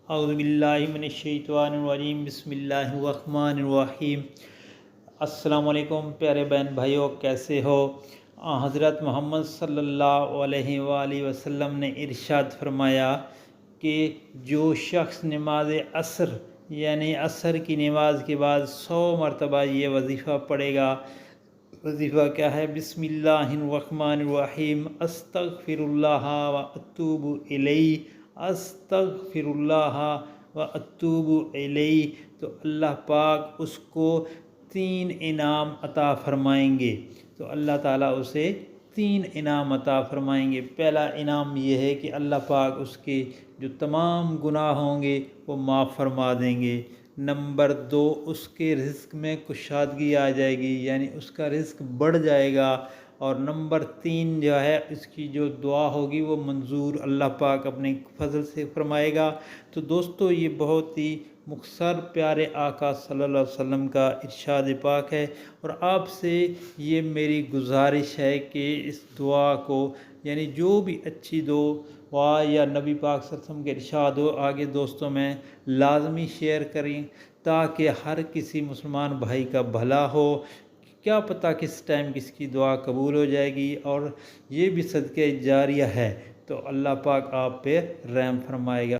औज़ुबिल्लाहिमिनश्शैतानिर्रजीम बिस्मिल्लाहिर्रहमानिर्रहीम। अस्सलामु अलैकुम प्यारे बहन भाइयों, कैसे हो? हज़रत मोहम्मद सल्लल्लाहु अलैहि वसल्लम ने इरशाद फरमाया कि जो शख्स नमाज असर यानी असर की नमाज के बाद 100 मरतबा ये वजीफ़ा पढ़ेगा। वजीफ़ा क्या है? बिस्मिल्लाहिर्रहमानिर्रहीम अस्तगफिरुल्लाह व अतूबु इलैहि, अस्तगफिरुल्लाह व अतूबु इलैहि। तो अल्लाह पाक उसको 3 इनाम अता फ़रमाएंगे। तो अल्लाह ताला उसे 3 इनाम अता फ़रमाएंगे। पहला इनाम ये है कि अल्लाह पाक उसके जो तमाम गुनाह होंगे वो माफ़ फरमा देंगे। नंबर 2, उसके रिज़्क़ में कुशादगी आ जाएगी, यानी उसका रिज़्क़ बढ़ जाएगा। और नंबर 3 जो है, इसकी जो दुआ होगी वो मंजूर अल्लाह पाक अपने फजल से फरमाएगा। तो दोस्तों, ये बहुत ही मुख्तसर प्यारे आका सल्लल्लाहु अलैहि वसल्लम का इरशाद पाक है। और आपसे ये मेरी गुजारिश है कि इस दुआ को, यानी जो भी अच्छी दुआ या नबी पाक सल्लल्लाहु अलैहि वसल्लम के इरशाद हो, आगे दोस्तों में लाजमी शेयर करें ताकि हर किसी मुसलमान भाई का भला हो। क्या पता किस टाइम किसकी दुआ कबूल हो जाएगी, और ये भी सदक़े जारिया है। तो अल्लाह पाक आप पे रहम फरमाएगा।